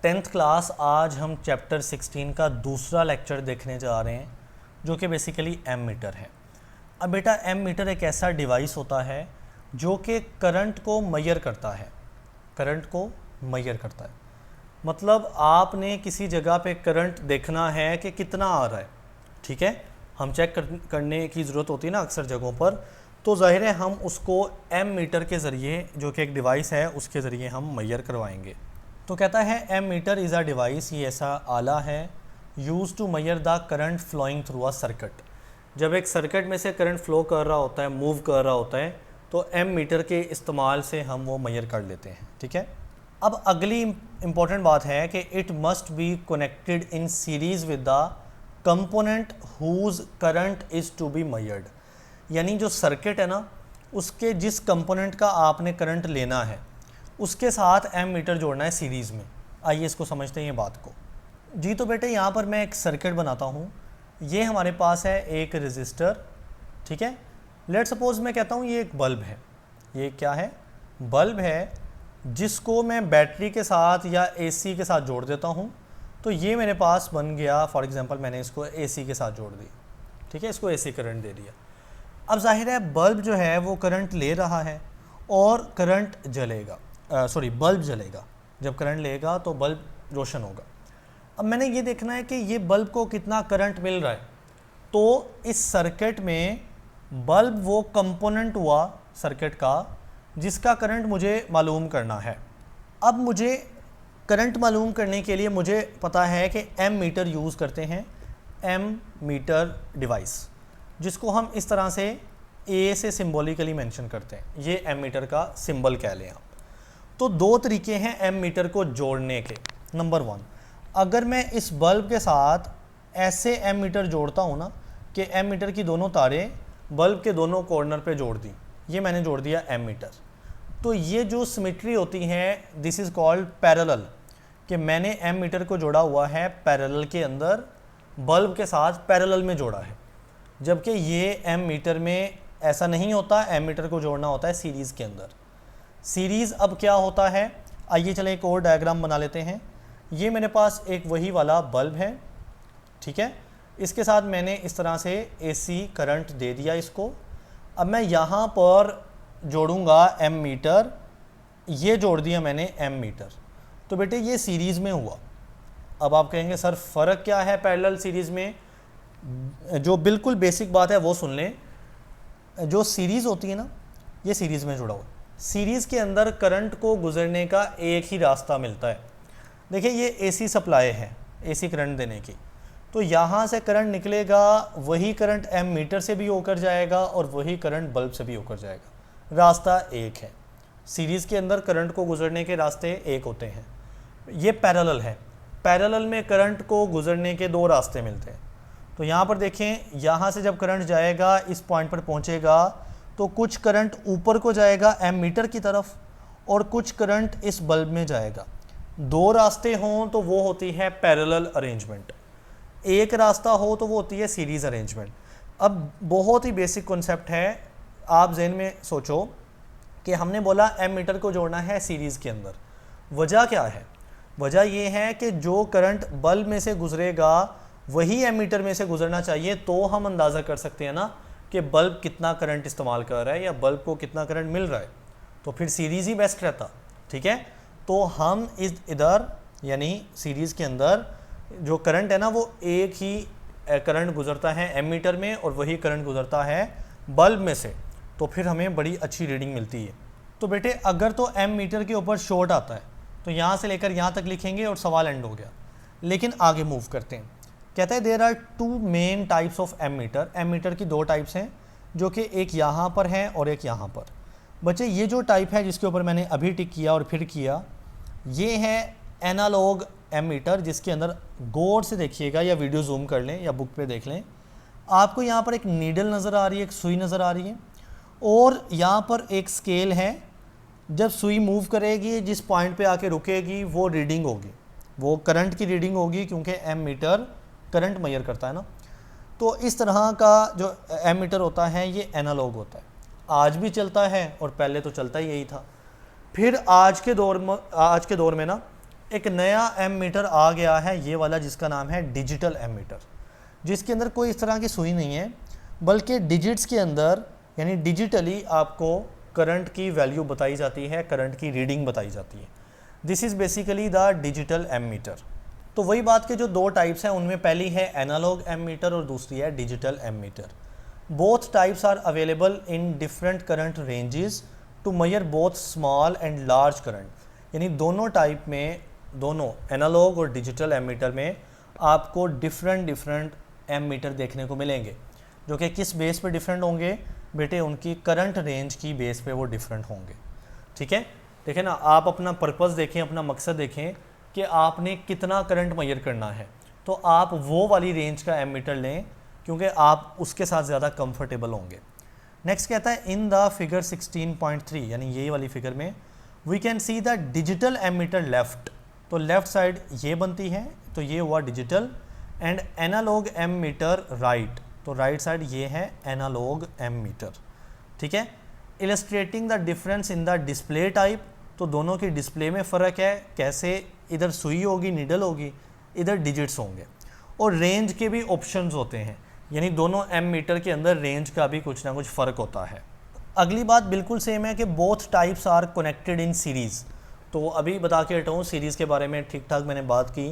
Tenth class. आज हम chapter 16 का दूसरा लेक्चर देखने जा रहे हैं जो कि बेसिकली एम मीटर है। अब बेटा एम मीटर एक ऐसा डिवाइस होता है जो कि करंट को मेजर करता है। करंट को मेजर करता है मतलब आपने किसी जगह पे करंट देखना है कि कितना आ रहा है, ठीक है। हम चेक करने की ज़रूरत होती है ना अक्सर जगहों पर, तो ज़ाहिर है हम उसको एम मीटर के ज़रिए, जो कि एक डिवाइस है, उसके ज़रिए हम मेजर करवाएंगे। तो कहता है ammeter is a device, ये ऐसा आला है use to measure the current flowing through a circuit. जब एक सर्किट में से करंट फ्लो कर रहा होता है, मूव कर रहा होता है, तो एम मीटर के इस्तेमाल से हम वो मेजर कर लेते हैं, ठीक है। अब अगली इम्पॉर्टेंट बात है कि it must be connected in series with the component whose current is to be measured. यानी जो सर्किट है ना, उसके जिस कंपोनेंट का आपने करंट लेना है उसके साथ एम मीटर जोड़ना है सीरीज़ में। आइए इसको समझते हैं ये बात को। जी तो बेटे यहाँ पर मैं एक सर्किट बनाता हूँ। ये हमारे पास है एक रेजिस्टर, ठीक है। लेट सपोज मैं कहता हूँ ये एक बल्ब है। ये क्या है? बल्ब है, जिसको मैं बैटरी के साथ या एसी के साथ जोड़ देता हूँ। तो ये मेरे पास बन गया, फॉर एग्जांपल मैंने इसको एसी के साथ जोड़ दी, ठीक है, इसको एसी करंट दे दिया। अब जाहिर है बल्ब जो है वो करंट ले रहा है और करंट जलेगा, बल्ब जलेगा। जब करंट लेगा तो बल्ब रोशन होगा। अब मैंने ये देखना है कि ये बल्ब को कितना करंट मिल रहा है। तो इस सर्किट में बल्ब वो कंपोनेंट हुआ सर्किट का जिसका करंट मुझे मालूम करना है। अब मुझे करंट मालूम करने के लिए मुझे पता है कि एम मीटर यूज़ करते हैं, एम मीटर डिवाइस, जिसको हम इस तरह से ए से सिंबॉलिकली मेंशन करते हैं। ये एम मीटर का सिंबल कह लें आप। तो दो तरीके हैं एम मीटर को जोड़ने के। नंबर 1, अगर मैं इस बल्ब के साथ ऐसे एम मीटर जोड़ता हूँ ना कि एम मीटर की दोनों तारें बल्ब के दोनों कॉर्नर पे जोड़ दी, ये मैंने जोड़ दिया एम मीटर। तो ये जो सिमेट्री होती है, दिस इज़ कॉल्ड पैरेलल, कि मैंने एम मीटर को जोड़ा हुआ है पैरेलल के अंदर, बल्ब के साथ पैरेलल में जोड़ा है। जबकि ये एम मीटर में ऐसा नहीं होता, एम मीटर को जोड़ना होता है सीरीज़ के अंदर। सीरीज़ अब क्या होता है, आइए चले एक और डायग्राम बना लेते हैं। ये मेरे पास एक वही वाला बल्ब है, ठीक है। इसके साथ मैंने इस तरह से एसी करंट दे दिया इसको। अब मैं यहाँ पर जोड़ूंगा एम मीटर, ये जोड़ दिया मैंने एम मीटर। तो बेटे ये सीरीज़ में हुआ। अब आप कहेंगे सर फ़र्क क्या है पैरेलल सीरीज़ में? जो बिल्कुल बेसिक बात है वो सुन लें। जो सीरीज़ होती है ना, ये सीरीज़ में जुड़ा हुआ। सीरीज़ के अंदर करंट को गुजरने का एक ही रास्ता मिलता है। देखिए ये एसी सप्लाई है, एसी करंट देने की। तो यहाँ से करंट निकलेगा, वही करंट एम मीटर से भी होकर जाएगा और वही करंट बल्ब से भी होकर जाएगा। रास्ता एक है। सीरीज़ के अंदर करंट को गुजरने के रास्ते एक होते हैं। ये पैरेलल है। पैरेलल में करंट को गुजरने के दो रास्ते मिलते हैं। तो यहाँ पर देखें, यहाँ से जब करंट जाएगा, इस पॉइंट पर पहुँचेगा, तो कुछ करंट ऊपर को जाएगा एम मीटर की तरफ और कुछ करंट इस बल्ब में जाएगा। दो रास्ते हों तो वो होती है पैरेलल अरेंजमेंट, एक रास्ता हो तो वो होती है सीरीज़ अरेंजमेंट। अब बहुत ही बेसिक कॉन्सेप्ट है, आप जहन में सोचो कि हमने बोला एम मीटर को जोड़ना है सीरीज़ के अंदर। वजह क्या है? वजह ये है कि जो करंट बल्ब में से गुजरेगा वही एम मीटर में से गुजरना चाहिए, तो हम अंदाज़ा कर सकते हैं ना कि बल्ब कितना करंट इस्तेमाल कर रहा है या बल्ब को कितना करंट मिल रहा है। तो फिर सीरीज़ ही बेस्ट रहता, ठीक है। तो हम इधर यानी सीरीज़ के अंदर जो करंट है ना, वो एक ही करंट गुजरता है एम मीटर में और वही करंट गुजरता है बल्ब में से, तो फिर हमें बड़ी अच्छी रीडिंग मिलती है। तो बेटे अगर तो एम मीटर के ऊपर शॉर्ट आता है तो यहाँ से लेकर यहाँ तक लिखेंगे और सवाल एंड हो गया। लेकिन आगे मूव करते हैं। कहता है there are 2 main types of ammeter. Ammeter की 2 टाइप्स हैं, जो कि एक यहाँ पर है और एक यहाँ पर। बच्चे ये जो टाइप है जिसके ऊपर मैंने अभी टिक किया और फिर किया, ये है एनालॉग एम मीटर, जिसके अंदर गौर से देखिएगा या वीडियो जूम कर लें या बुक पे देख लें। आपको यहाँ पर एक नीडल नज़र आ रही है, एक सुई नज़र आ रही है और यहाँ पर एक स्केल है। जब सुई मूव करेगी, जिस पॉइंट पे आके रुकेगी, वो रीडिंग होगी, वो करंट की रीडिंग होगी, क्योंकि एम मीटर करंट मेजर करता है ना। तो इस तरह का जो एम मीटर होता है ये एनालॉग होता है, आज भी चलता है और पहले तो चलता ही यही था। फिर आज के दौर में ना एक नया एम मीटर आ गया है, ये वाला, जिसका नाम है डिजिटल एम मीटर, जिसके अंदर कोई इस तरह की सुई नहीं है, बल्कि डिजिट्स के अंदर यानी डिजिटली आपको करंट की वैल्यू बताई जाती है, करंट की रीडिंग बताई जाती है। This is basically the digital ammeter. तो वही बात के जो दो टाइप्स हैं उनमें पहली है एनालॉग एम मीटर और दूसरी है digital ammeter. Both types are available in different current ranges to measure both small and large current. यानी दोनों टाइप में, दोनों एनालॉग और डिजिटल एम मीटर में आपको डिफरेंट एम मीटर देखने को मिलेंगे, जो कि किस बेस पे डिफरेंट होंगे बेटे, उनकी करंट रेंज की बेस पे वो डिफरेंट होंगे। ठीक है, देखें ना, आप अपना पर्पस देखें, अपना मकसद देखें कि आपने कितना करंट मेजर करना है, तो आप वो वाली रेंज का एम मीटर लें, क्योंकि आप उसके साथ ज़्यादा कंफर्टेबल होंगे। नेक्स्ट कहता है इन द फिगर 16.3, यानी ये वाली फिगर में we can see the digital ammeter left. तो लेफ्ट साइड ये बनती है, तो ये हुआ digital, and analog ammeter right, तो राइट साइड ये है एनालॉग एम मीटर। ठीक है, illustrating the difference in the display type, तो दोनों की डिस्प्ले में फ़र्क है, कैसे, इधर सुई होगी, नीडल होगी, इधर डिजिट्स होंगे, और रेंज के भी ऑप्शंस होते हैं, यानी दोनों एम मीटर के अंदर रेंज का भी कुछ ना कुछ फ़र्क होता है। अगली बात बिल्कुल सेम है कि both types are connected in series. तो अभी बता के हटाऊँ सीरीज़ के बारे में, ठीक ठाक मैंने बात की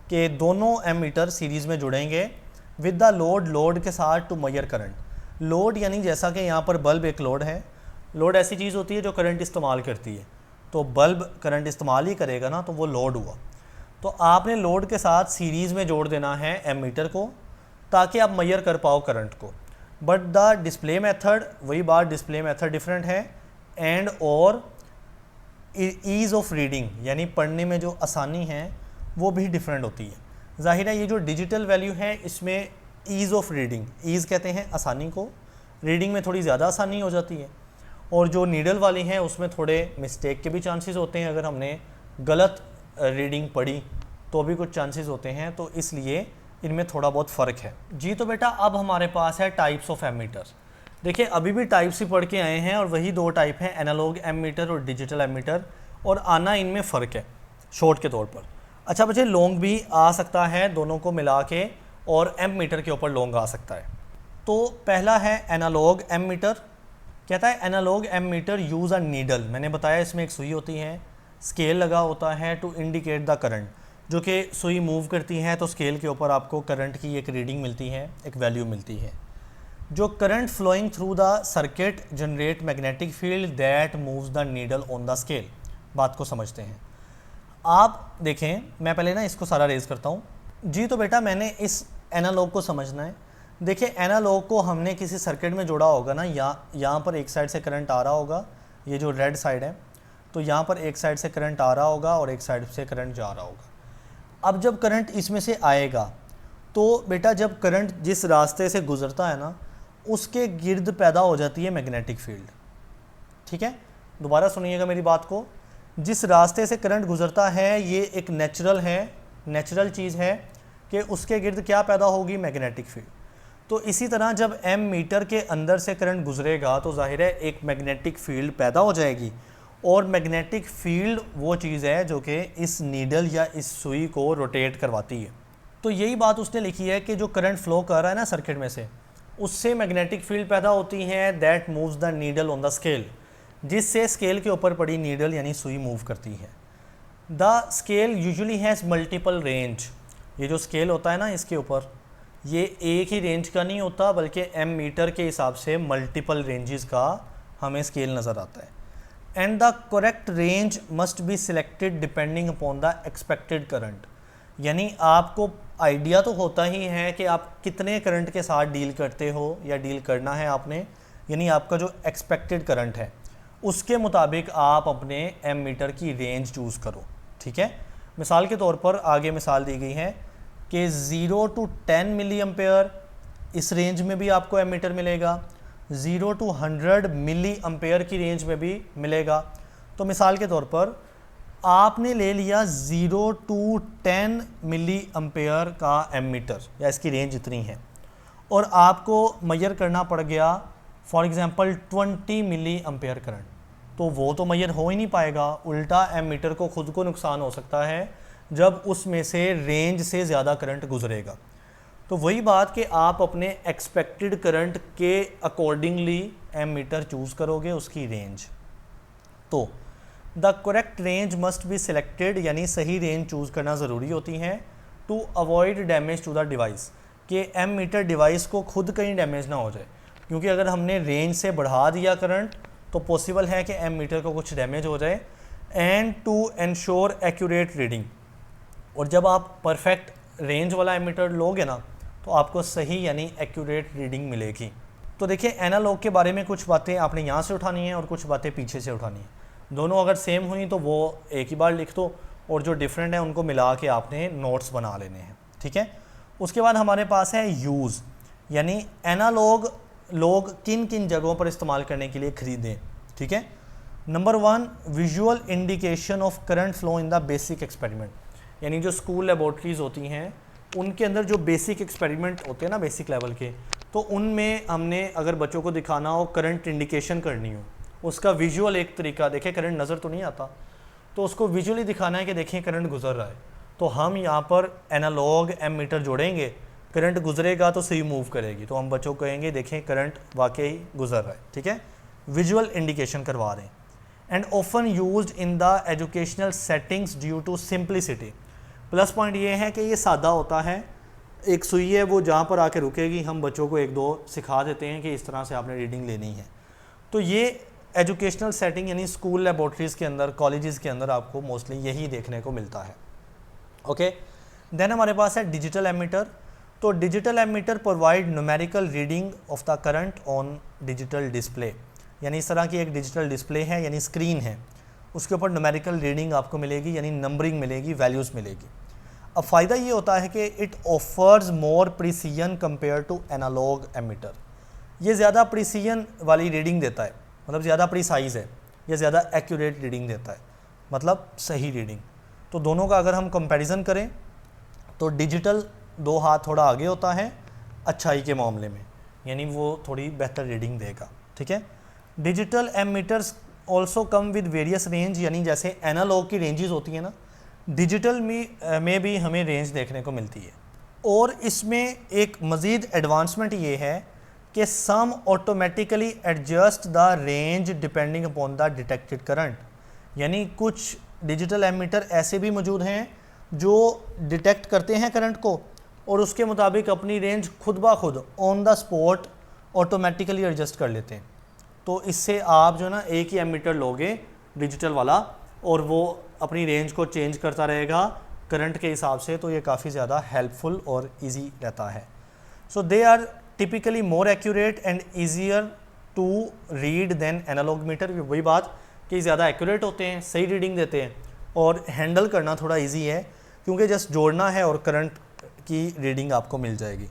कि दोनों एम मीटर सीरीज़ में जुड़ेंगे विद द लोड के साथ टू मेजर करंट। लोड यानी जैसा कि यहाँ पर बल्ब एक लोड है, लोड ऐसी चीज़ होती है जो करंट इस्तेमाल करती है, तो बल्ब करंट इस्तेमाल ही करेगा ना, तो वो लोड हुआ। तो आपने लोड के साथ सीरीज़ में जोड़ देना है एम मीटर को, ताकि आप मेजर कर पाओ करंट को। बट द डिस्प्ले मेथड, वही बात, डिस्प्ले मेथड डिफरेंट है, एंड और ईज़ ऑफ रीडिंग, यानी पढ़ने में जो आसानी है वो भी डिफरेंट होती है। ज़ाहिर है ये जो डिजिटल वैल्यू है इसमें ईज़ ऑफ रीडिंग, ईज़ कहते हैं आसानी को, रीडिंग में थोड़ी ज़्यादा आसानी हो जाती है, और जो नीडल वाली हैं उसमें थोड़े मिस्टेक के भी चांसेस होते हैं, अगर हमने गलत रीडिंग पढ़ी तो भी कुछ चांसेस होते हैं, तो इसलिए इनमें थोड़ा बहुत फ़र्क है जी। तो बेटा अब हमारे पास है टाइप्स ऑफ एम मीटर। देखिए अभी भी टाइप्स ही पढ़ के आए हैं, और वही दो टाइप हैं, एनालॉग एम मीटर और डिजिटल एम मीटर, और आना इनमें फ़र्क है शॉर्ट के तौर पर। अच्छा बच्चे, लॉन्ग भी आ सकता है, दोनों को मिला के, और एम मीटर के ऊपर लॉन्ग आ सकता है। तो पहला है एनालॉग एम मीटर। कहता है analog ammeter use a needle, मैंने बताया इसमें एक सुई होती है, स्केल लगा होता है टू इंडिकेट द करंट, जो कि सुई मूव करती है तो स्केल के ऊपर आपको करंट की एक रीडिंग मिलती है, एक वैल्यू मिलती है। जो current flowing through the circuit generate magnetic field that moves the needle on the scale. बात को समझते हैं। आप देखें, मैं पहले ना इसको सारा रेज करता हूँ जी। तो बेटा मैंने इस एनालॉग को समझना है। देखिए एनालॉग को हमने किसी सर्किट में जोड़ा होगा ना, यहाँ पर एक साइड से करंट आ रहा होगा, ये जो रेड साइड है, तो यहाँ पर एक साइड से करंट आ रहा होगा और एक साइड से करंट जा रहा होगा। अब जब करंट इसमें से आएगा तो बेटा जब करंट जिस रास्ते से गुजरता है ना, उसके गिर्द पैदा हो जाती है मैग्नेटिक फील्ड। ठीक है, दोबारा सुनिएगा मेरी बात को। जिस रास्ते से करंट गुजरता है ये एक नेचुरल चीज़ है कि उसके गिर्द क्या पैदा होगी, मैग्नेटिक फील्ड। तो इसी तरह जब एम मीटर के अंदर से करंट गुजरेगा तो जाहिर है एक मैग्नेटिक फील्ड पैदा हो जाएगी, और मैग्नेटिक फील्ड वो चीज़ है जो कि इस नीडल या इस सुई को रोटेट करवाती है। तो यही बात उसने लिखी है कि जो करंट फ्लो कर रहा है ना सर्किट में से, उससे मैग्नेटिक फील्ड पैदा होती है that moves the needle on the scale, जिससे स्केल के ऊपर पड़ी नीडल यानी सुई मूव करती है। The scale usually has multiple range. ये जो स्केल होता है ना इसके ऊपर, ये एक ही रेंज का नहीं होता, बल्कि एम मीटर के हिसाब से मल्टीपल रेंजेस का हमें स्केल नज़र आता है। And the correct range must be selected depending upon the expected current. यानी आपको आइडिया तो होता ही है कि आप कितने करंट के साथ डील करते हो या डील करना है आपने, यानी आपका जो एक्सपेक्टेड करंट है उसके मुताबिक आप अपने एम मीटर की रेंज चूज़ करो। ठीक है, मिसाल के तौर पर आगे मिसाल दी गई है कि 0 to 10 मिली एम्पेयर, इस रेंज में भी आपको एम मीटर मिलेगा, 0 to 100 मिली एम्पेयर की रेंज में भी मिलेगा। तो मिसाल के तौर पर आपने ले लिया 0 to 10 मिली एम्पेयर का एम मीटर, या इसकी रेंज इतनी है, और आपको मेजर करना पड़ गया for example 20 milliampere current, तो वो तो मेजर हो ही नहीं पाएगा, उल्टा एम मीटर को खुद को नुकसान हो सकता है जब उसमें से रेंज से ज़्यादा करंट गुजरेगा। तो वही बात कि आप अपने एक्सपेक्टेड करंट के अकॉर्डिंगली एमीटर चूज़ करोगे उसकी रेंज। तो the correct range must be selected, यानी सही रेंज चूज़ करना ज़रूरी होती है to avoid damage to the device, कि एमीटर डिवाइस को खुद कहीं डैमेज ना हो जाए, क्योंकि अगर हमने रेंज से बढ़ा दिया करंट तो पॉसिबल है कि एमीटर को कुछ डैमेज हो जाए। And to ensure accurate reading, और जब आप परफेक्ट रेंज वाला एमीटर लोगे ना तो आपको सही यानी एक्यूरेट रीडिंग मिलेगी। तो देखिए एनालॉग के बारे में कुछ बातें आपने यहाँ से उठानी है और कुछ बातें पीछे से उठानी है। दोनों अगर सेम हुई तो वो एक ही बार लिख दो, और जो डिफरेंट है उनको मिला के आपने नोट्स बना लेने हैं, ठीक है। उसके बाद हमारे पास है यूज़, यानी एनालॉग लोग किन किन जगहों पर इस्तेमाल करने के लिए ख़रीदें, ठीक है। Number 1, visual indication of current flow in the basic experiment, यानी जो स्कूल लेबॉर्ट्रीज़ होती हैं उनके अंदर जो बेसिक एक्सपेरिमेंट होते हैं ना बेसिक लेवल के, तो उनमें हमने अगर बच्चों को दिखाना हो, करंट इंडिकेशन करनी हो, उसका विजुअल एक तरीका, देखें करंट नज़र तो नहीं आता तो उसको विजुअली दिखाना है कि देखें करंट गुजर रहा है, तो हम यहाँ पर एनालॉग एमीटर जोड़ेंगे, करंट गुजरेगा तो सही मूव करेगी, तो हम बच्चों को कहेंगे देखें करंट वाकई गुजर रहा है, ठीक है। विजुअल इंडिकेशन करवा रहे हैं। And often used in the educational settings due to simplicity, plus point ये है कि ये सादा होता है, एक सुई है वो जहाँ पर आके रुकेगी, हम बच्चों को एक दो सिखा देते हैं कि इस तरह से आपने रीडिंग लेनी है। तो ये एजुकेशनल सेटिंग यानी स्कूल लेबॉर्ट्रीज़ के अंदर, कॉलेजेस के अंदर आपको मोस्टली यही देखने को मिलता है। ओके, देन हमारे पास है डिजिटल एमीटर। तो digital ammeter provide numerical reading of the current on digital display, यानी इस तरह की एक डिजिटल डिस्प्ले है यानी स्क्रीन है, उसके ऊपर न्यूमेरिकल रीडिंग आपको मिलेगी, यानी नंबरिंग मिलेगी, वैल्यूज़ मिलेगी। अब फ़ायदा ये होता है कि it offers more precision compare to analog ammeter, ये ज़्यादा प्रिसीजन वाली रीडिंग देता है, मतलब ज़्यादा प्रिसाइज़ है, ये ज़्यादा एक्यूरेट रीडिंग देता है, मतलब सही रीडिंग। तो दोनों का अगर हम कंपैरिजन करें तो डिजिटल 2 हाथ थोड़ा आगे होता है अच्छाई के मामले में, यानी वो थोड़ी बेहतर रीडिंग देगा, ठीक है। Digital ammeters also come with various range, यानी जैसे एनालॉग की रेंजेस होती हैं ना, डिजिटल में भी हमें रेंज देखने को मिलती है। और इसमें एक मज़ीद एडवांसमेंट ये है कि some automatically adjust the range depending upon the detected current, यानी कुछ डिजिटल एमीटर ऐसे भी मौजूद हैं जो डिटेक्ट करते हैं करंट को और उसके मुताबिक अपनी रेंज खुद ब खुद on the spot automatically adjust कर लेते हैं। तो इससे आप जो ना एक ही एमीटर लोगे डिजिटल वाला और वो अपनी रेंज को चेंज करता रहेगा करंट के हिसाब से, तो ये काफ़ी ज़्यादा हेल्पफुल और इजी रहता है। So they are typically more accurate and easier to read than analog meter. वही बात कि ज़्यादा एक्यूरेट होते हैं, सही रीडिंग देते हैं और हैंडल करना थोड़ा ईजी है, क्योंकि जस्ट जोड़ना है और करंट की रीडिंग आपको मिल जाएगी।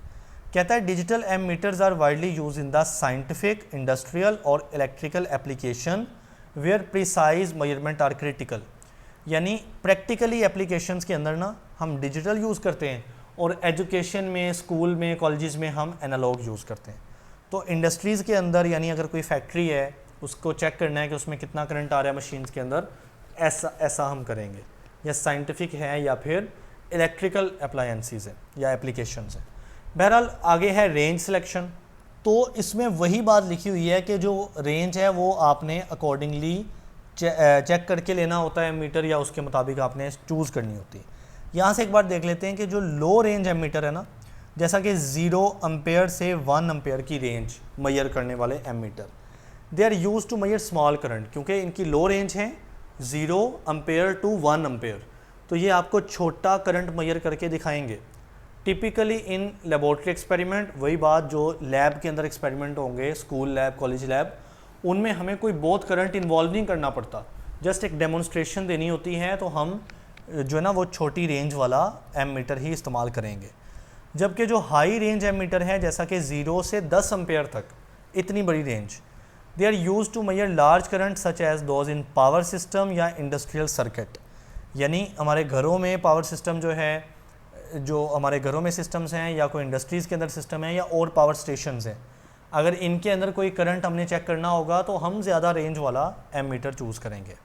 कहता है digital ammeters are widely used in the scientific, industrial और electrical application where precise measurement are critical, यानी प्रैक्टिकली एप्लीकेशंस के अंदर ना हम डिजिटल यूज़ करते हैं और एजुकेशन में, स्कूल में, कॉलेजेस में हम एनालॉग यूज़ करते हैं। तो इंडस्ट्रीज़ के अंदर, यानी अगर कोई फैक्ट्री है उसको चेक करना है कि उसमें कितना करंट आ रहा है मशीन्स के अंदर, ऐसा हम करेंगे, या साइंटिफिक है या फिर इलेक्ट्रिकल अप्लायंसेस है या एप्लीकेशंस है। बहरहाल आगे है रेंज सिलेक्शन। तो इसमें वही बात लिखी हुई है कि जो रेंज है वो आपने अकॉर्डिंगली चेक करके लेना होता है मीटर, या उसके मुताबिक आपने चूज़ करनी होती है। यहाँ से एक बार देख लेते हैं कि जो लो रेंज एमीटर है ना, जैसा कि 0 एम्पेयर से 1 एम्पेयर की रेंज मेजर करने वाले ammeter, they are use to measure small current, क्योंकि इनकी लो रेंज है 0 एम्पेयर टू 1 एम्पेयर, तो ये आपको छोटा करंट मेजर करके दिखाएंगे। टिपिकली इन लेबॉर्ट्री एक्सपेरिमेंट, वही बात जो लैब के अंदर एक्सपेरिमेंट होंगे, स्कूल लैब, कॉलेज लैब, उनमें हमें कोई बहुत करंट इन्वॉल्व नहीं करना पड़ता, जस्ट एक डेमोन्स्ट्रेशन देनी होती है, तो हम जो है ना वो छोटी रेंज वाला एमीटर ही इस्तेमाल करेंगे। जबकि जो हाई रेंज एमीटर है, जैसा कि 0 से 10 एम्पेयर तक, इतनी बड़ी range, they are use to measure large current such as those in power system या इंडस्ट्रियल सर्किट, यानी हमारे घरों में पावर सिस्टम जो है, जो हमारे घरों में सिस्टम्स हैं या कोई इंडस्ट्रीज़ के अंदर सिस्टम है या और पावर स्टेशंस हैं, अगर इनके अंदर कोई करंट हमने चेक करना होगा तो हम ज़्यादा रेंज वाला एमीटर चूज़ करेंगे।